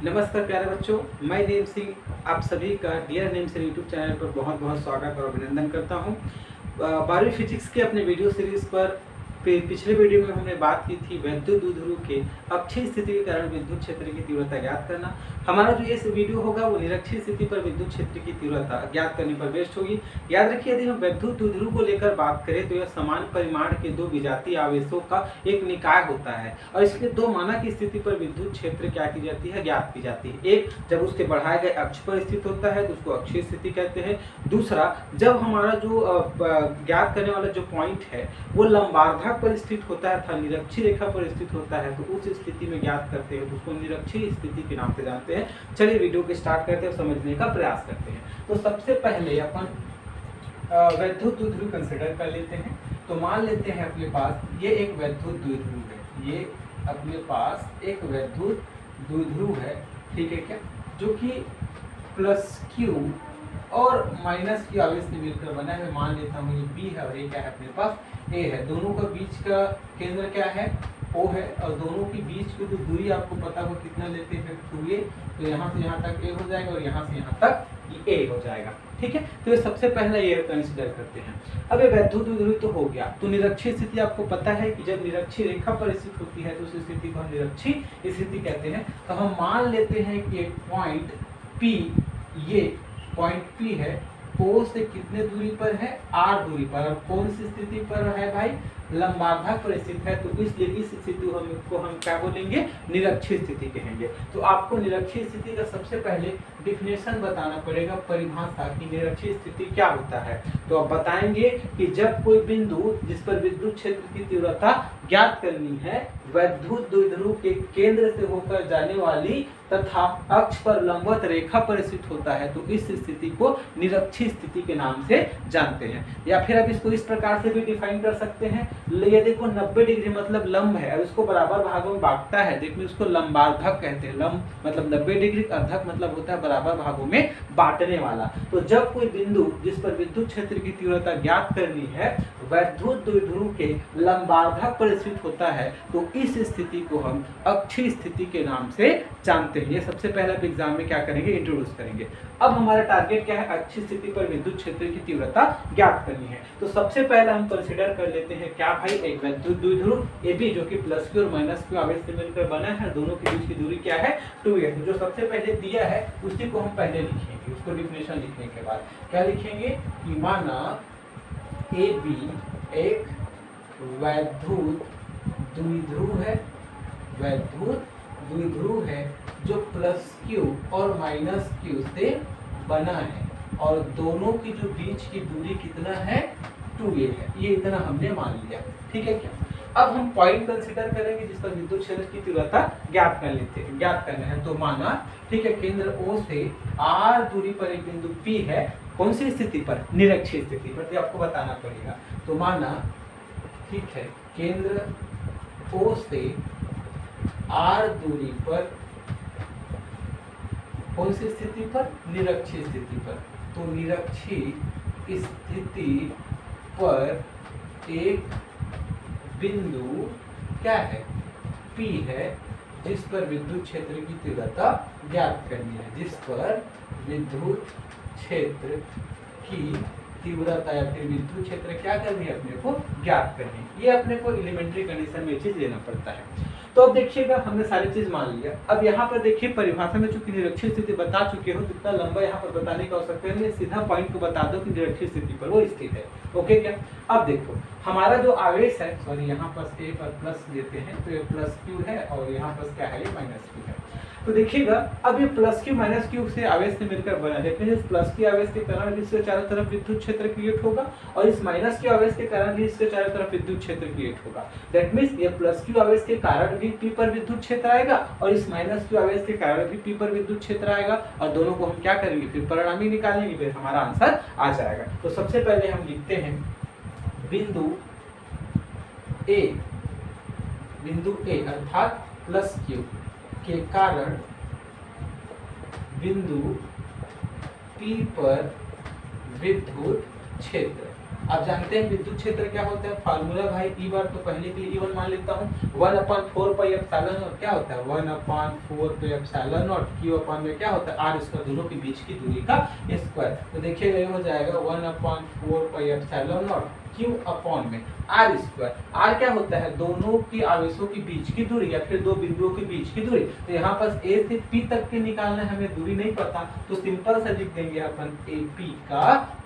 नमस्कार प्यारे बच्चों, मैं नेम सिंह आप सभी का dear name Singh YouTube channel पर बहुत बहुत स्वागत और अभिनंदन करता हूं। 12वीं फिजिक्स के अपने वीडियो सीरीज पर पिछले वीडियो में हमने बात की थी वैद्युत द्विध्रुव के अक्षीय स्थिति के कारण विद्युत क्षेत्र की तीव्रता ज्ञात करना। हमारा जो ये वीडियो होगा वो निरक्षीय स्थिति पर विद्युत क्षेत्र की तीव्रता ज्ञात करने पर बेस्ड होगी। याद रखिए, यदि हम वैद्युत द्विध्रुव को लेकर बात करें तो यह समान परिमाण के दो विजातीय आवेशों का एक निकाय होता है और इसके दो मानक स्थिति पर विद्युत क्षेत्र क्या की जाती है, ज्ञात की जाती है। एक, जब उसके बढ़ाए गए अक्ष पर स्थित होता है तो उसको अक्षीय स्थिति कहते हैं। दूसरा, जब हमारा जो ज्ञात करने वाला जो पॉइंट है वो लंबार्धक पर स्थित होता है अर्थात निरक्षीय रेखा पर स्थित होता है तो उस स्थिति में ज्ञात करते हैं तो उसको निरक्षीय स्थिति के नाम से जानते हैं। चलिए वीडियो को स्टार्ट करते हैं और समझने का प्रयास करते हैं। तो सबसे पहले अपन वैद्युत द्विध्रुव कंसिडर कर लेते हैं। तो मान लेते हैं अपने पास ये एक वैद्युत द्विध्रुव है, ये अपने पास एक वैद्युत द्विध्रुव है, ठीक है क्या, जो कि प्लस क्यू और माइनस क्यू आवेश से मिलकर बना है। मैं मान लेता हूँ ये बी है और ये क्या है अपने पास ए है। दोनों का बीच का केंद्र क्या है, ओ है, और दोनों के बीच की जो दूरी आपको पता हो कितना लेते हैं 2a, तो यहाँ से यहाँ तक ए हो जाएगा और यहाँ से यहाँ तक ये ए हो जाएगा, ठीक है। तो ये सबसे पहला ये कंसीडर करते हैं। अब ये वैद्युत द्विध्रुव तो हो गया। तो निरक्षीय स्थिति आपको पता है कि जब निरक्षीय रेखा पर स्थित होती है तो उस स्थिति को हम निरक्षीय स्थिति कहते हैं। तो हम मान लेते हैं कि एक पॉइंट P, ये पॉइंट P है, O से कितने दूरी पर है, R दूरी पर। और कौन सी स्थिति पर है भाई, लंबार्धक पर स्थित है, तो इसलिए इस स्थिति को हम क्या बोलेंगे, निरक्षीय स्थिति कहेंगे। तो आपको निरक्षीय स्थिति का सबसे पहले डिफिनेशन बताना पड़ेगा, परिभाषा की निरक्षीय स्थिति क्या होता है। तो आप बताएंगे कि जब कोई बिंदु जिस पर विद्युत क्षेत्र की तीव्रता ज्ञात करनी है वैद्युत द्विध्रुव के केंद्र से होकर जाने वाली तथा अक्ष पर लंबवत रेखा पर स्थित होता है तो इस स्थिति को निरक्षीय स्थिति के नाम से जानते हैं। या फिर आप इसको इस प्रकार से भी डिफाइन कर सकते हैं, ये देखो 90 डिग्री मतलब लंब है और इसको बराबर भागों में बांटता है, देखिए उसको लंबार्धक कहते हैं। लंब मतलब 90 डिग्री, अर्धक मतलब होता है बराबर भागों में बांटने वाला। तो जब कोई बिंदु जिस पर विद्युत क्षेत्र की तीव्रता ज्ञात करनी है वैद्युत द्विध्रुव के लंबार्धक पर स्थित होता है तो इस स्थिति को हम अक्षीय स्थिति के नाम से जानते हैं। ये सबसे पहले आप एग्जाम में क्या करेंगे, इंट्रोड्यूस करेंगे। अब हमारा टारगेट क्या है, अक्षीय स्थिति पर विद्युत क्षेत्र की तीव्रता ज्ञात करनी है। तो सबसे पहले हम कंसीडर कर लेते हैं क्या भाई, एक वैद्युत द्विध्रुव AB जो कि प्लस क्यू और माइनस क्यू आवेश से मिलकर बना है, दोनों के बीच की दूरी क्या है, 2a। तो जो सबसे पहले दिया है उसी को हम पहले लिखेंगे, उसको डिफिनेशन लिखने के बाद क्या लिखेंगे कि माना AB एक वैद्युत द्विध्रुव है, वैद्युत द्विध्रुव है जो प्लस क्यू और माइनस क्यू से बना है और दोनों की जो बीच की दूरी कितना है, 2a है। ये इतना हमने मान लिया, ठीक है क्या। अब हम पॉइंट कंसीडर करेंगे जिस पर विद्युत क्षेत्र की तीव्रता ज्ञात करना है। तो माना, ठीक है, केंद्र O से R दूरी पर एक बिंदु P है, कौन सी स्थिति पर, निरक्षीय स्थिति पर, तो आपको बताना पड़ेगा। तो माना, ठीक है, केंद्र O से R दूरी पर कौन सी स्थिति पर, निरक्षीय स्थिति पर। तो निरक्षीय स्थिति पर एक बिंदु क्या है, P है, जिस पर विद्युत क्षेत्र की तीव्रता ज्ञात करनी है, जिस पर विद्युत क्षेत्र की तीव्रता या फिर विद्युत क्षेत्र क्या करनी है, अपने को ज्ञात करनी है। ये अपने को एलिमेंट्री कंडीशन में चीज लेना पड़ता है। तो अब देखिएगा, हमने सारी चीज मान लिया। अब यहाँ पर देखिए परिभाषा में चूंकि निरक्षीय स्थिति बता चुके हो, जितना लंबा यहाँ पर बताने का आवश्यकता है, सीधा पॉइंट को बता दो कि निरक्षीय स्थिति पर वो स्थित है। ओके क्या। अब देखो हमारा जो आवेश है, सॉरी यहाँ पर ए पर प्लस लेते हैं तो ये प्लस क्यू है और यहाँ पर क्या है, ये माइनस क्यू है। तो देखिएगा, अब ये प्लस क्यू माइनस क्यू से आवेश से मिलकर बना है, लेकिन इस प्लस की आवेश के कारण भी इसके चारों तरफ विद्युत क्षेत्र क्रिएट होगा और इस माइनस की आवेश के कारण भी इसके चारों तरफ विद्युत क्षेत्र क्रिएट होगा। दैट मींस ये प्लस क्यू आवेश के कारण भी P पर विद्युत क्षेत्र आएगा और इस माइनस क्यू आवेश के कारण भी P पर विद्युत क्षेत्र आएगा और दोनों को हम क्या करेंगे, फिर परिणामी निकालेंगे, फिर हमारा आंसर आ जाएगा। तो सबसे पहले हम लिखते हैं बिंदु A अर्थात प्लस क्यू के कारण बिंदु P पर विद्युत क्षेत्र आप जानते हैं विद्युत क्षेत्र क्या होता है, फार्मूला भाई ई बार, तो पहले के लिए E1 मान लेता हूँ 1/4 पाई एप्सिलॉन नॉट, क्या होता है 1/4 पाई एप्सिलॉन नॉट, Q अपन में क्या होता है r स्क्वायर, दोनों के बीच की दूरी का स्क्वायर। तो देखिएगा ये हो जाएगा 1/4 pi epsilon not Q upon में r स्क्वायर। r क्या होता है, दोनों की आवेशों के बीच की दूरी या फिर दो बिंदुओं के बीच की दूरी। तो यहाँ पर A से P तक के निकालना है, हमें दूरी नहीं पता, तो सिंपल सा लिख देंगे अपन AP का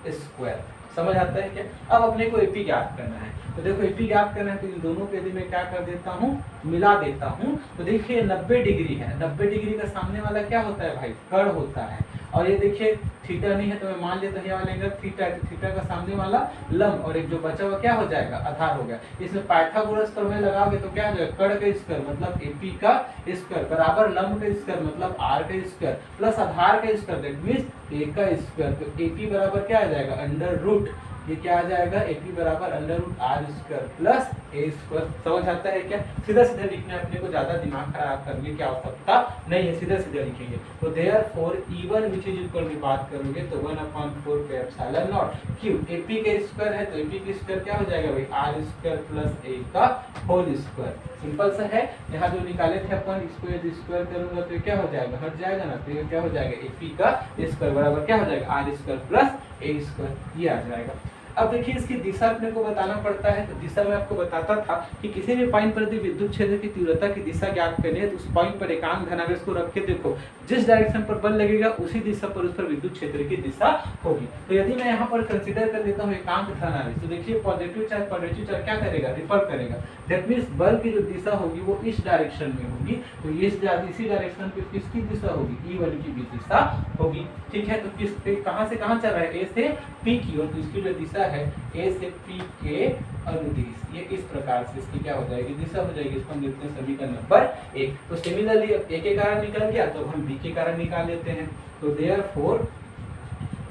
स्क्वायर। समझ आता है क्या? अब अपने को AP ज्ञात करना है, तो देखो AP ज्ञात करना है तो इन दोनों के यदि मैं क्या कर देता हूँ, मिला देता हूँ। तो देखिए 90 डिग्री है, 90 डिग्री का सामने वाला क्या होता है भाई, कर्ण होता है। और ये देखिए थीटा नहीं है तो मैं मान लेता हूँ ये वाला एंगल थीटा है, तो थीटा का सामने वाला लंब, और एक जो बचा हुआ क्या हो जाएगा, आधार हो गया। इसमें पाइथागोरस प्रमेय लगाओगे तो क्या हो जाएगा, कर्ण का स्क्वायर मतलब AP का स्क्वायर बराबर लंब का स्क्वायर मतलब R का स्क्वायर प्लस आधार का स्क्वायर दैट मींस A का स्क्वायर। तो AP बराबर क्या आ जाएगा, अंडर रूट, ये क्या आ जाएगा, AP बराबर under root R square plus A square. समझ आता है क्या? सीधा सीधा लिखना है, अपने को ज्यादा दिमाग खराब करने की आवश्यकता नहीं है, सीधा सीधा लिखेंगे। तो therefore E1 which is equal की बात करोगे तो 1/4 pi epsilon not Q, AP का स्क्वायर है तो AP का स्क्वायर क्या हो जाएगा भाई, R स्क्वायर प्लस A का होल स्क्वायर। सिंपल सा है, यहाँ जो निकाले थे अपन, इसको यदि स्क्वायर करूंगा तो क्या हो जाएगा, हट जाएगा ना, तो ये क्या हो जाएगा, AP का स्क्वायर बराबर क्या हो जाएगा, R square plus A square, ये आ जाएगा। अब देखिए इसकी दिशा अपने को बताना पड़ता है, तो दिशा मैं आपको बताता था कि किसी भी पॉइंट पर यदि विद्युत क्षेत्र की तीव्रता की दिशा ज्ञात करनी है तो उस पॉइंट पर एकांक धनावेश को रख के देखो, जिस डायरेक्शन पर बल लगेगा उसी दिशा पर उस पर विद्युत क्षेत्र की दिशा होगी। तो यदि मैं यहाँ पर कंसीडर कर लेता हूँ एकांक धनावेश, तो देखिए पॉजिटिव चार्ज क्या करेगा, रिपल करेगा, दैट मींस बल की जो दिशा होगी वो इस डायरेक्शन में होगी, तो इसी डायरेक्शन पे किसकी दिशा होगी, E1 की भी दिशा होगी। ठीक है, तो किस कहाँ से कहाँ चल रहा है, A से P की ओर, तो इसकी जो दिशा है A से P के अनुदिश, ये इस प्रकार से इसकी क्या हो जाएगी, दिशा हो जाएगी। इसको हम देखते हैं समीकरण नंबर 1। तो सिमिलरली अब A के कारण निकल गया तो हम B के कारण निकाल लेते हैं। तो देयरफॉर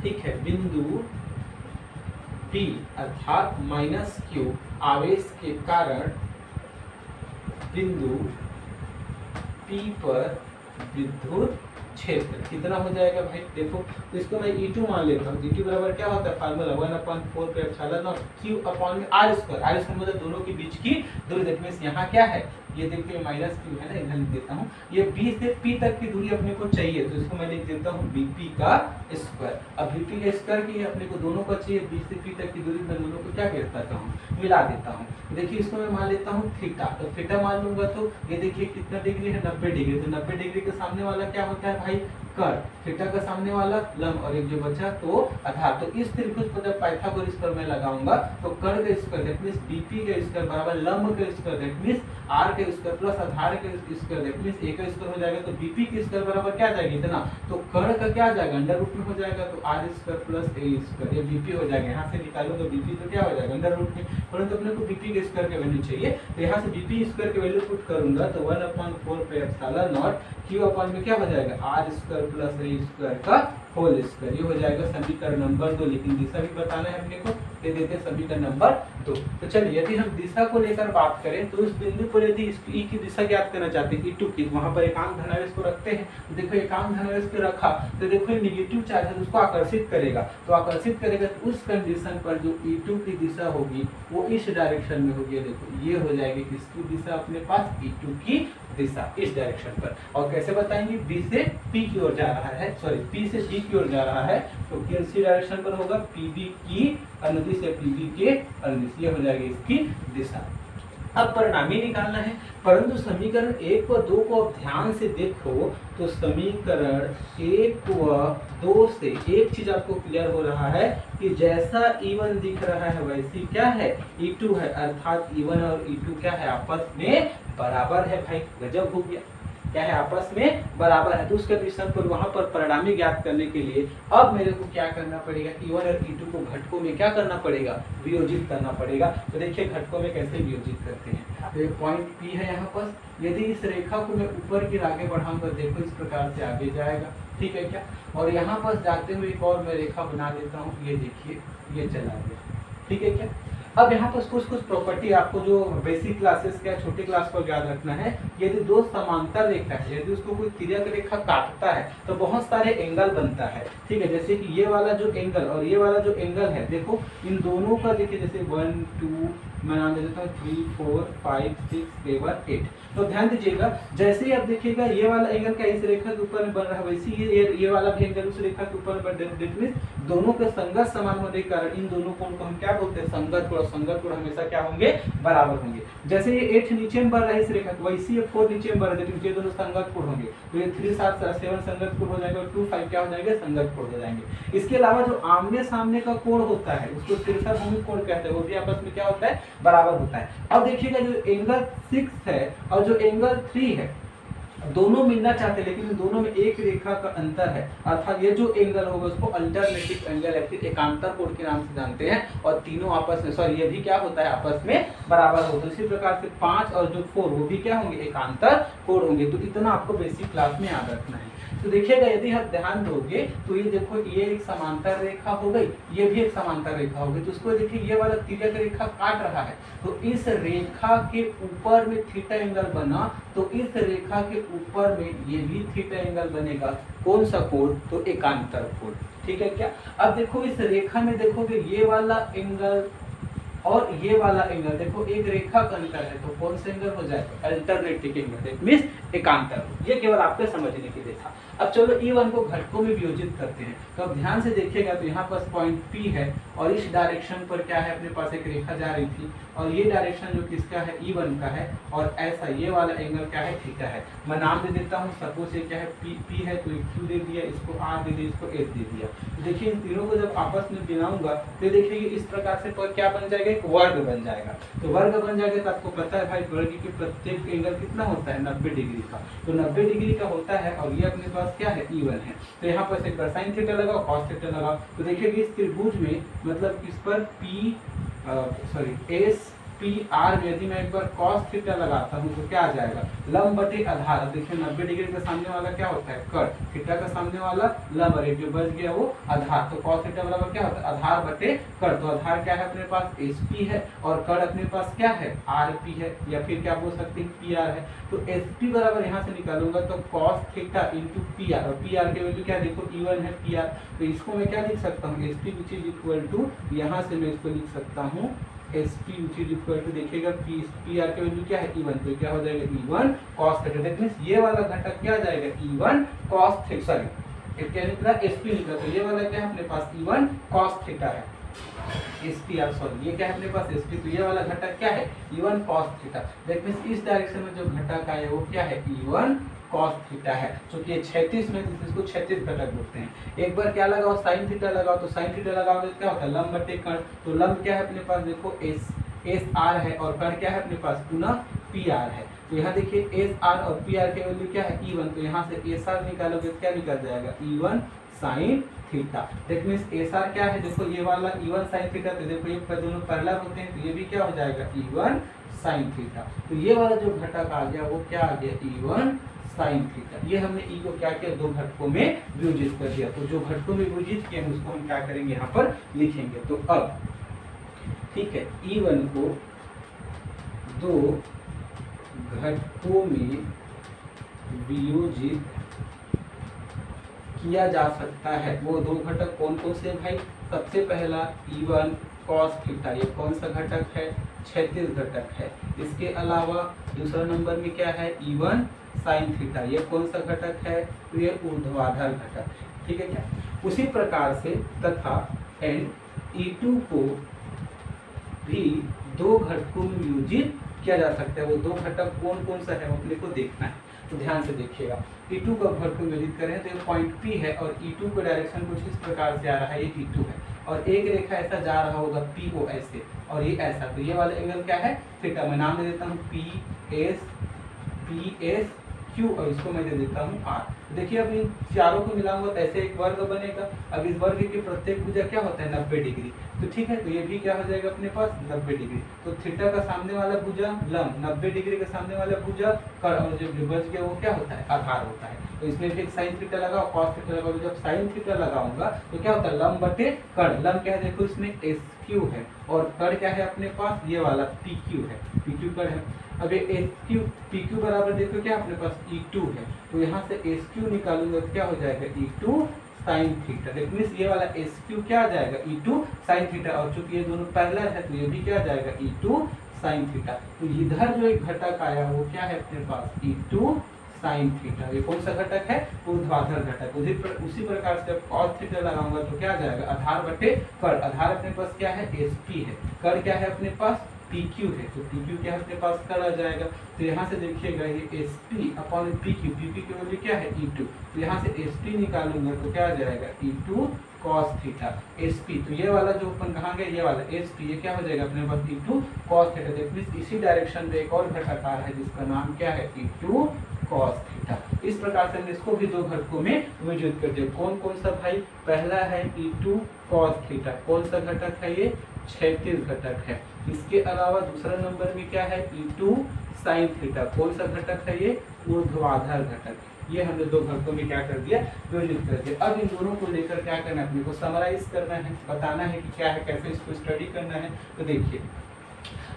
ठीक है, बिंदु P अर्थात -Q आवेश के कारण बिंदु P पर विद्युत क्षेत्र कितना हो जाएगा भाई, देखो तो इसको मैं E2 मान लेता हूँ। E2 बराबर क्या होता है, formula 1/4 pi epsilon not Q upon R square. R square मतलब दोनों के बीच की दूरी, दैट मींस यहाँ क्या है, ये देखिए माइनस Q है ना, इधर लिख देता हूँ। ये B से P तक की दूरी अपने को चाहिए, तो इसको मैं लिख देता हूँ BP का स्क्वायर। अब BP का स्क्वायर की अपने को दोनों का चाहिए, B से P तक की दूरी में दोनों को क्या करता हूँ, मिला देता हूँ। देखिए इसको मैं मान लेता हूँ थीटा, तो थीटा मान लूंगा तो ये देखिए कितना डिग्री है, 90 डिग्री। तो 90 डिग्री के सामने वाला क्या होता है भाई, कर्ण, थीटा का सामने वाला लंब, और एक जो बचा तो आधार। तो इस त्रिभुज पर जब पाइथागोरस पर मैं लगाऊंगा तो कर्ण का स्क्वायर दैट मींस BP का स्क्वायर बराबर लंब का स्क्वायर दैट मींस R का स्क्वायर प्लस आधार का स्क्वायर दैट मींस A का स्क्वायर हो जाएगा। तो BP का स्क्वायर बराबर क्या आ जाएगा, इतना, तो कर्ण का क्या आ जाएगा, अंडर रूट में हो जाएगा, तो R square plus A square, ये BP हो जाएगा। यहाँ से निकालो तो BP तो क्या हो जाएगा, अंडर रूट में, परंतु अपने को BP के स्क्वायर की वैल्यू चाहिए, तो यहाँ से BP स्क्वायर की वैल्यू पुट करूंगा तो 1/4 pi epsilon not Q upon में क्या हो जाएगा, R square plus A square का होल स्क्वायर, ये हो जाएगा समीकरण नंबर 2। लेकिन दिशा भी बताना है अपने को, दे देते हैं समीकरण नंबर 2। तो चलिए यदि हम दिशा को लेकर बात करें तो उस बिंदु पर यदि इस E की दिशा ज्ञात करना चाहते हैं, E2 की, वहां पर एकांक धनावेश को रखते हैं। तो देखो एकांक धनावेश को रखा तो देखो नेगेटिव चार्ज है, उसको आकर्षित करेगा, तो आकर्षित करेगा तो उस कंडीशन पर जो E2 की दिशा होगी वो इस डायरेक्शन में होगी। देखो ये हो जाएगी किसकी दिशा, अपने पास E2 की दिशा इस डायरेक्शन पर। और कैसे बताएंगे, B से P की ओर जा रहा है, सॉरी P से D की ओर जा रहा है, तो किसी डायरेक्शन पर होगा, PB की अनुदिश या PB के अनुदिश, ये हो जाएगी इसकी दिशा। अब परिणामी निकालना है, परंतु समीकरण 1 व 2 को अब ध्यान से देखो तो समीकरण 1 व 2 से एक चीज आपको क्लियर हो रहा है कि जैसा E1 दिख रहा है वैसी क्या है, E2 है, अर्थात E1 और E2 क्या है, आपस में बराबर है। भाई गजब हो गया, क्या है, आपस में बराबर है। तो उस कंडीशन पर वहां पर परिणामी ज्ञात करने के लिए अब मेरे को क्या करना पड़ेगा, E1 और E2 को घटकों में क्या करना पड़ेगा, वियोजित करना पड़ेगा। तो देखिए घटकों में कैसे वियोजित करते हैं। तो एक पॉइंट P है यहाँ पर, यदि इस रेखा को मैं ऊपर की आगे बढ़ाऊंगा, देखो इस प्रकार से आगे जाएगा, ठीक है क्या, और यहाँ पर जाते हुए एक और मैं रेखा बना देता हूँ, ये देखिए ये चला गया, ठीक है क्या। अब यहाँ पर कुछ कुछ प्रॉपर्टी आपको जो बेसिक क्लासेस का छोटी क्लास को याद रखना है। यदि दो समांतर रेखा है, यदि उसको कोई तिर्यक रेखा काटता है तो बहुत सारे एंगल बनता है, ठीक है। जैसे कि ये वाला जो एंगल और ये वाला जो एंगल है, देखो इन दोनों का देखिए, जैसे 1 2 मैं नाम दे देता हूँ 3 4 5 6 7 8। तो ध्यान दीजिएगा, जैसे ही आप देखिएगा ये वाला एंगल का इस रेखा के ऊपर में बन रहा है, वैसे ही ये वाला भी एंगल उस रेखा के ऊपर में बन रहा है। दोनों के संगत समान होने के कारण इन दोनों कोण को हम क्या बोलते हैं, संगत कोण। संगत कोण हमेशा क्या होंगे, बराबर होंगे। जैसे ये 8 नीचे में बढ़ रहा है इस रेखा, वैसे ये 4 नीचे में बढ़ रहा है, लेकिन ये दोनों संगत कोण होंगे। तो ये 3 7 7 संगत कोण हो जाएगा और 2 5 क्या हो जाएंगे, संगत कोण हो जाएंगे। इसके अलावा जो आमने सामने का कोण होता है उसको तिरछाभुमी कोण कहते हैं, वो भी आपस में क्या होता है, बराबर होता है। अब देखिएगा जो एंगल 6 है और जो एंगल 3 है, दोनों मिलना चाहते हैं, लेकिन इन दोनों में एक रेखा का अंतर है, अर्थात ये जो एंगल होगा उसको अल्टरनेटिव एंगल या फिर एकांतर कोण के नाम से जानते हैं। और तीनों आपस में, सॉरी, ये भी क्या होता है, आपस में बराबर होता है। इसी प्रकार से 5 और जो 4 वो भी क्या होंगे, एकांतर कोण होंगे। तो इतना आपको बेसिक क्लास में याद रखना है। तो देखिएगा, यदि आप ध्यान दोगे तो ये देखो, ये एक समांतर रेखा हो गई, ये भी एक समांतर रेखा हो गई। तो उसको देखिए, ये वाला तिर्यक रेखा काट रहा है, तो इस रेखा के ऊपर में थीटा एंगल बना, तो इस रेखा के ऊपर में ये भी थीटा एंगल बनेगा। कौन सा कोण, तो एकांतर कोण, ठीक है क्या। अब देखो इस रेखा में देखोगे, ये वाला एंगल और ये वाला एंगल, देखो एक रेखा का अंतर है, तो कौन सा एंगल हो जाएगा, अल्टरनेटिव एंगल, इट मींस एकांतर। ये केवल आपके समझने के लिए था। अब चलो E1 को घटकों में वियोजित करते हैं। तो अब ध्यान से देखिएगा, तो यहाँ पास पॉइंट P है और इस डायरेक्शन पर क्या है, अपने पास एक रेखा जा रही थी और ये डायरेक्शन जो किसका है, E1 का है। और ऐसा ये वाला एंगल क्या है, थीटा है। मैं नाम दे देता हूँ, सपोज ये क्या है, P है, तो Q दे दिया, इसको R दे दिया, इसको S दे दिया। तो देखिए इन तीनों को जब आपस में मिलाऊंगा तो देखिए इस प्रकार से पर क्या बन जाएगा, एक वर्ग बन जाएगा। तो वर्ग बन जाएगा, तो आपको पता है भाई वर्ग के प्रत्येक एंगल कितना होता है, 90 डिग्री का। तो 90 डिग्री का होता है और ये अपने पास क्या है, E1 है। तो यहाँ पर एक बार साइन थीटा लगाओ, कॉस थीटा लगाओ। तो देखिए इस त्रिभुज में, मतलब इस पर एस पी आर में यदि मैं एक बार कॉस थीटा लगाता हूँ तो क्या आ जाएगा, लंब बटे आधार। देखिए 90 डिग्री का सामने वाला क्या होता है, कर्ण, थीटा का सामने वाला लंब, और जो बच गया वो आधार। तो कॉस थीटा बराबर क्या होता है, आधार बटे कर्ण। तो आधार क्या है, अपने पास एस पी है और कर्ण अपने पास क्या है, आर पी है, या फिर क्या बोल सकते हैं, पी आर है। तो एस पी बराबर यहाँ से निकालूंगा तो cos theta into P R, और पी आर के वैल्यू क्या, देखो E1 है, पी आर। तो इसको मैं क्या लिख सकता हूँ, S P which is equal to, यहाँ से मैं इसको लिख सकता हूँ S P which is equal to, देखिएगा पी आर की वैल्यू क्या है, E1। तो क्या हो जाएगा, E1 cos theta. That means ये वाला घटक क्या आ जाएगा, E1 cos थीटा, सॉरी क्या निकला, एस पी निकला। तो ये वाला क्या है अपने पास, E1 cos थीटा है, एस पी आर, सॉरी ये क्या है अपने पास, एस पी। तो ये वाला घटक क्या है, E1 cos theta. That means इस डायरेक्शन में जो घटक आया वो क्या है, E1 cos थीटा है। क्योंकि ये 36 में, इसको 36 घटक बोलते हैं। एक बार क्या लगाओ, साइन थीटा लगाओ। तो साइन थीटा लगाओगे क्या होता है, लंब बटे कर्ण। तो लंब क्या है अपने पास, देखो एस आर है, और कर्ण क्या है अपने पास, पुनः पी आर है। तो यहाँ देखिए एस आर और पी आर के वैल्यू क्या है, E1। तो यहाँ से एस आर निकालोगे क्या निकल जाएगा, E1 sine theta. That means S R क्या है, देखो ये वाला E1 साइन थीटा। तो देखो ये दोनों पैरेलल होते हैं, तो ये भी क्या हो जाएगा, E1 साइन थीटा। तो ये वाला जो घटक आ गया वो क्या आ गया, E1 साइन थीटा। ये हमने E को क्या किया, दो घटकों में विभाजित कर दिया। तो जो घटकों में विभाजित किया उसको हम क्या करेंगे, यहाँ पर लिखेंगे। तो अब ठीक है, E1 को दो घटकों में वियोजित किया जा सकता है। वो दो घटक कौन कौन से भाई, सबसे पहला E1 cos थीटा, ये कौन सा घटक है, क्षैतिज घटक है। इसके अलावा दूसरा नंबर में क्या है, E1 साइन थीटा, ये कौन सा घटक है, तो ये ऊर्ध्वाधर घटक, ठीक है क्या। उसी प्रकार से तथा E2 को भी दो घटकों में वियोजित किया जा सकता है। वो दो घटक कौन कौन सा है वो अपने को देखना है। तो ध्यान से देखिएगा, E2 का घटक को वियोजित करें तो ये पॉइंट P है और E2 का डायरेक्शन कुछ इस प्रकार से आ रहा है, ये E2 है और एक रेखा ऐसा जा रहा होगा PO ऐसे, और ये ऐसा। तो ये वाला एंगल क्या है, थीटा। मैं नाम दे देता हूँ PS क्यू और इसको मैं दे देता हूँ आर। देखिए अब इन चारों को मिलाऊंगा तो ऐसे एक वर्ग बनेगा। अब इस वर्ग की प्रत्येक भुजा क्या होता है 90 डिग्री, तो ठीक है, तो ये भी क्या हो जाएगा अपने पास 90 डिग्री। तो थीटा का सामने वाला भुजा लंब, 90 डिग्री का सामने वाला भुजा कर्ण, और जो बच गया वो क्या होता है आधार होता है। तो इसमें भी साइन थीटा लगाओ, कॉस थीटा लगाओ। जब साइन थीटा लगाऊंगा तो क्या होता है लंब बटे कर्ण। लंब क्या है देखो इसमें एस क्यू है, और कर्ण क्या है अपने पास ये वाला पी क्यू है, पी क्यू कर्ण है। अब ये एस क्यू पी क्यू बराबर देखो क्या अपने पास E2 है, तो यहाँ से एस क्यू निकालूंगा तो क्या हो जाएगा E2 साइन थीटा। मीन्स ये वाला एस क्यू क्या आ जाएगा E2 साइन थीटा, और चूंकि ये दोनों पैरेलल है तो ये भी क्या आ जाएगा E2 साइन थीटा। तो इधर जो एक घटक आया वो क्या है अपने पास E2 साइन थीटा। ये कौन सा घटक है ऊर्ध्वाधर घटक। उसी प्रकार से जब कॉस थीटा लगाऊंगा तो क्या आ जाएगा आधार बटे कर्ण। आधार अपने पास क्या है एसपी है, कर्ण क्या है अपने पास PQ है, तो PQ क्या है अपने पास कर्ण आ जाएगा। तो यहाँ से देखिएगा ये SP अपॉन PQ, PQ की वैल्यू क्या है E2, तो यहाँ से SP निकालूंगा तो क्या आ जाएगा E2 cos थीटा SP। तो ये वाला जो अपन कहाँ गए, ये वाला SP, ये क्या हो जाएगा अपने पास E2 cos थीटा। देखिए इसी डायरेक्शन में एक और घटक आ रहा है जिसका नाम क्या है E2 cos थीटा। इस प्रकार से हमने इसको भी दो घटकों में विभाजित कर दिया। कौन कौन सा भाई, पहला है E2 cos थीटा, कौन सा घटक है ये क्षैतिज घटक है। इसके अलावा दूसरा नंबर में क्या है E2 साइन थीटा, कौन सा घटक है ये ऊर्ध्वाधर घटक। ये हमने दो घटकों में क्या कर दिया विभाजित कर दिया। अब इन दोनों को लेकर क्या करना है अपने को समराइज करना है, बताना है कि क्या है, कैसे इसको स्टडी करना है। तो देखिए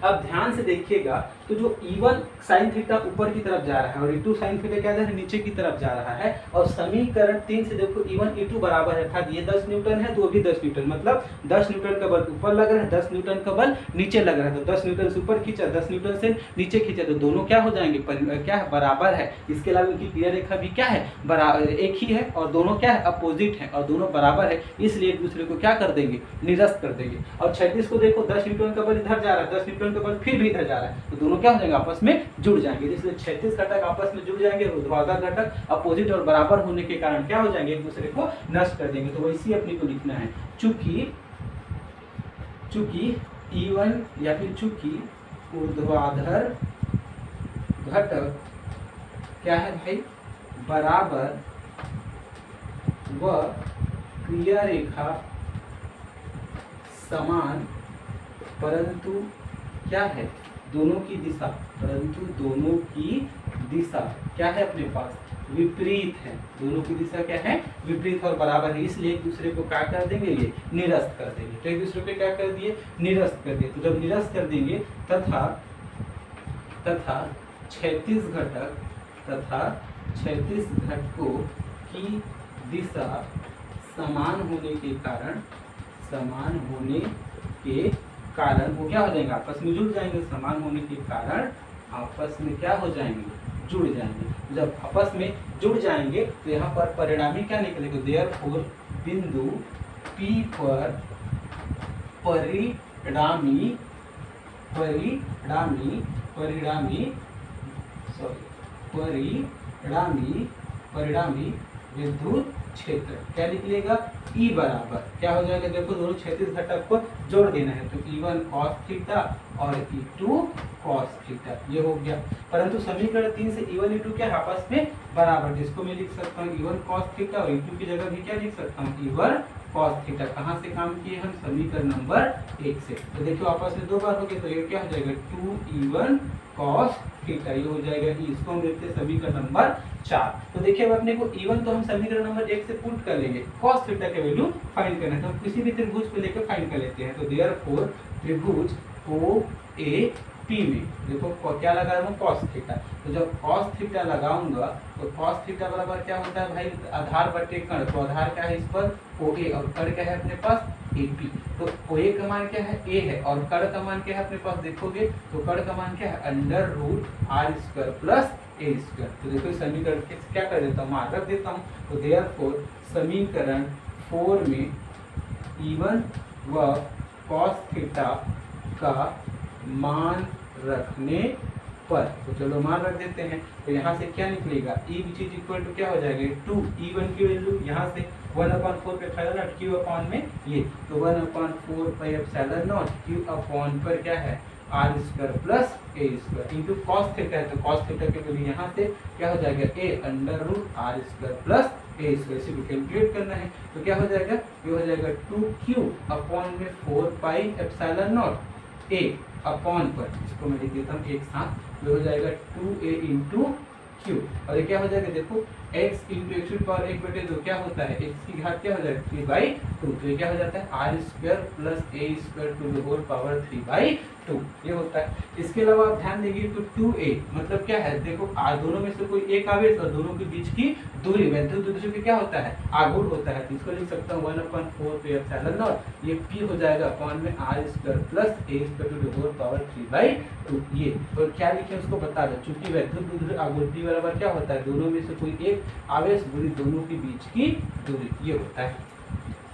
अब ध्यान से देखिएगा, तो जो E1 साइन थीटा ऊपर की तरफ जा रहा है और E2 साइन थीटा क्या है नीचे की तरफ जा रहा है, और समीकरण 3 से देखो E1 E2 बराबर है, अर्थात ये 10 न्यूटन है तो वो भी 10 न्यूटन, मतलब 10 न्यूटन का बल ऊपर लग रहा है, 10 न्यूटन का बल नीचे लग रहा है। तो 10 न्यूटन से ऊपर खींचा, 10 न्यूटन से नीचे खींचा, तो दोनों क्या हो जाएंगे क्या है बराबर है। इसके अलावा इनकी क्रिया रेखा भी क्या है बराबर, एक ही है, और दोनों क्या है अपोजिट है, और दोनों बराबर है, इसलिए एक दूसरे को क्या कर देंगे निरस्त कर देंगे। और 36 को देखो 10 न्यूटन का बल इधर जा रहा है, 10 न्यूटन का बल फिर भी इधर जा रहा है, तो दोनों क्या हो जाएंगे आपस में जुड़ जाएंगे। इसलिए 36 घटक आपस में जुड़ जाएंगे, ऊर्ध्वाधर घटक अपोजिट और बराबर होने के कारण क्या हो जाएंगे एक दूसरे को नष्ट कर देंगे। तो वैसे ही अपने को लिखना है, चूंकि E1 या फिर चूंकि ऊर्ध्वाधर घटक क्या है भाई बराबर व क्रिया रेखा समान, परंतु क्या है दोनों की दिशा, परंतु दोनों की दिशा क्या है अपने पास विपरीत है। दोनों की दिशा क्या है विपरीत और बराबर है, इसलिए एक दूसरे को क्या कर देंगे ये निरस्त कर देंगे। तो एक दूसरे को क्या कर दिए निरस्त कर दिए। तो जब निरस्त कर देंगे तथा क्षैतिज घटकों की दिशा समान होने के कारण वो क्या हो जाएंगे आपस में जुड़ जाएंगे। समान होने के कारण आपस में क्या हो जाएंगे जुड़ जाएंगे। जब आपस में जुड़ जाएंगे तो यहाँ पर परिणामी क्या निकलेगा, देयरफॉर बिंदु P पर परिणामी विद्युत क्षेत्र क्या निकलेगा E बराबर क्या हो जाएगा, देखो दोनों क्षैतिज घटक को जोड़ देना है, तो E1 cos थीटा और E2 cos थीटा ये हो गया। परंतु समीकरण 3 से E1 E2 क्या आपस में बराबर, जिसको मैं लिख सकता हूँ E1 cos थीटा और E2 की जगह भी क्या लिख सकता हूँ E1 cos थीटा। कहाँ से काम किए हम समीकरण नंबर 1 से। तो देखो आपस में दो बार हो गए, तो ये क्या हो जाएगा 2E1 cos थीटा, ये हो जाएगा E। इसको हम देखते हैं समीकरण नंबर 4। तो देखिए अब अपने को E1 तो हम समीकरण नंबर 1 से पुट कर लेंगे, cos थीटा के वैल्यू फाइंड करना है, तो हम किसी भी त्रिभुज को लेकर फाइंड कर लेते हैं। तो देयरफॉर त्रिभुज OAP में देखो क्या लगा रहा हूँ cos थीटा। तो जब cos थीटा लगाऊंगा तो cos थीटा बराबर क्या होता है भाई आधार बटे कर्ण। तो आधार क्या है इस पर OA और कर्ण क्या है अपने पास AP। तो OA का मान क्या है A है, और कर्ण का मान क्या है अपने पास देखोगे तो कर्ण का मान क्या है √r² प्लस a²। तो देखो इस समीकरण के क्या कर देता हूँ मान रख देता हूँ। तो देयरफॉर समीकरण 4 में E1 व cos थीटा का मान रखने पर, तो चलो मान रख देते हैं, तो यहाँ से क्या निकलेगा E which is equal to क्या हो जाएगा 2 E1 की वैल्यू यहाँ से 1/4 पे एप्सिलॉन नॉट Q अपॉन में ये, तो 1/4 pi epsilon not Q upon पर क्या है आर स्क्वायर प्लस ए स्क्वायर इंटू कॉस थीटा है तो कॉस थीटा के वैल्यू यहाँ से क्या हो जाएगा a under root r square plus A square, इसी को कैलकुलेट करना है तो क्या हो जाएगा, ये हो जाएगा 2q अपॉन में 4 पाई एप्सिलॉन नॉट ए अपॉन पर, इसको मैं लिख देता हूँ एक साथ, ये हो जाएगा 2a इंटू क्यू और ये क्या हो जाएगा देखो x इंटू एक्स की पावर 1 बटे 2 क्या होता है x की घात क्या हो जाएगा 3/2 तो ये क्या हो जाता है R square plus A square to the whole power 3/2 ये होता है। इसके अलावा आप ध्यान देंगे तो 2a मतलब क्या है देखो दोनों में से कोई एक आवेश और दोनों के बीच की दूरी वैद्युत दूरी की क्या होता है आघूर्ण होता है, तो इसको लिख सकता हूँ 1/4 पे एप्सिलॉन नॉट ये p हो जाएगा अपॉन में R square plus A square to the whole power 3/2 ये और क्या लिखे उसको बता दो, चूंकि वैद्युत दूरी आघूर्ण बराबर क्या होता है दोनों में से कोई एक आवेश दूरी दोनों के बीच की दूरी ये होता है।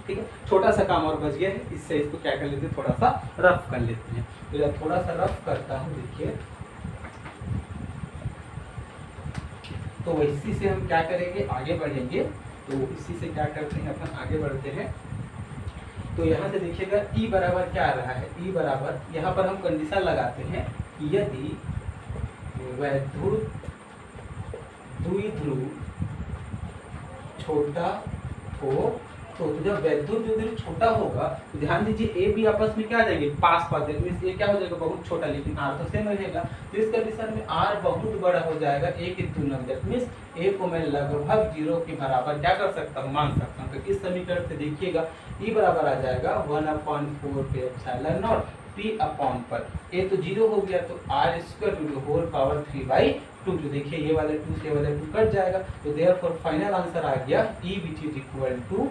ठीक है, छोटा सा काम और बच गया है, इससे इसको क्या कर लेते हैं थोड़ा सा रफ कर लेते हैं। तो जब थोड़ा सा रफ करता हूँ देखिए तो इसी से हम क्या करेंगे आगे बढ़ेंगे, तो इसी से क्या करते हैं अपन आगे बढ़ते हैं। तो यहाँ से देखिएगा E बराबर क्या आ रहा है, E बराबर यहाँ पर हम कंडीशन लगाते हैं कि यदि वैद्युत द्विध्रुव छोटा हो तो जब वैद्युत द्विध्रुव छोटा होगा तो ध्यान दीजिए ए बी आपस में क्या आ जाएंगे पास पास, ये क्या हो जाएगा बहुत छोटा, लेकिन आर तो सेम रहेगा तो इस कंडीशन में आर बहुत बड़ा हो जाएगा ए की तुलना में, दैट मींस ए को मैं लगभग 0 के बराबर क्या कर सकता हूँ मान सकता हूँ। तो इस समीकरण से देखिएगा E बराबर आ जाएगा 1/4 पे एप्सिलॉन नॉट P अपॉन पर ए तो 0 हो गया तो R square to the whole power 3/2 तो देखिए ये वाले 2 से वाले 2 कट जाएगा तो देयरफॉर फाइनल आंसर आ गया E which is equal to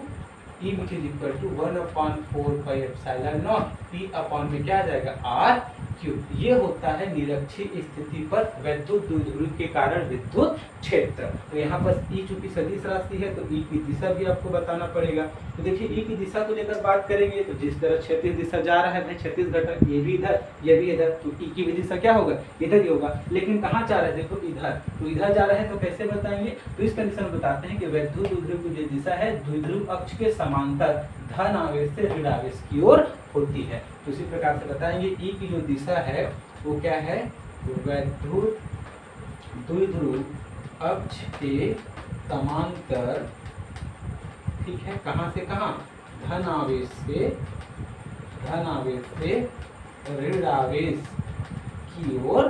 1/4 pi epsilon not P upon में क्या आ जाएगा R क्यूब। ये होता है निरक्षीय स्थिति पर वैद्युत द्विध्रुव के कारण विद्युत क्षेत्र। तो यहाँ पर E चूंकि सदिश राशि है तो E की दिशा भी आपको बताना पड़ेगा। तो देखिए E की दिशा को लेकर बात करेंगे तो जिस तरह क्षैतिज दिशा जा रहा है भाई क्षैतिज घटक ये भी इधर ये भी इधर, तो E की भी दिशा क्या होगा इधर ही होगा, लेकिन कहाँ जा रहा है देखो इधर, तो इधर जा रहा है तो कैसे बताएंगे, तो इस कंडीशन में बताते हैं कि वैद्युत द्विध्रुव की जो दिशा है द्विध्रुव अक्ष के समांतर धन आवेश से ऋण आवेश की ओर होती है। तो इसी प्रकार से बताएंगे E की जो दिशा है वो क्या है, वैद्युत द्विध्रुव अक्ष के समांतर, ठीक है, कहाँ से कहाँ धन आवेश से ऋण आवेश की ओर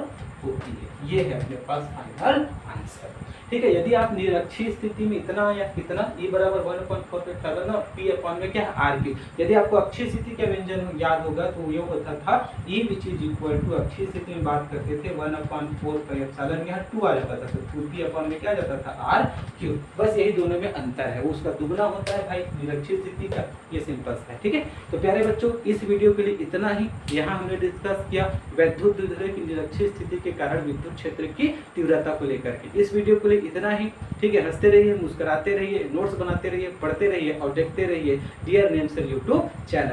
होती है। ये है अपने पास फाइनल आंसर। ठीक है, यदि आप निरक्षीय स्थिति में इतना या कितना E बराबर 1/4 पे एप्सिलॉन नॉट P अपॉन में क्या है R क्यूब, यदि आपको अक्षीय स्थिति का व्यंजन याद होगा तो ये होता था E which is equal to अक्षीय स्थिति में बात करते थे 1/4 पे एप्सिलॉन यहाँ 2 आ जाता था तो 2P अपॉन में क्या आ जाता था R क्यूब, बस यही दोनों में अंतर है, उसका दुगना होता है भाई निरक्षीय स्थिति का, ये सिंपल है। ठीक है, तो प्यारे बच्चों इस वीडियो के लिए इतना ही। यहाँ हमने डिस्कस किया वैद्युत द्विध्रुव की निरक्षीय स्थिति के कारण विद्युत क्षेत्र की तीव्रता को लेकर के। इस वीडियो के लिए इतना ही। ठीक है, हंसते रहिए, मुस्कुराते रहिए, नोट्स बनाते रहिए, पढ़ते रहिए और देखते रहिए dear name sir YouTube channel.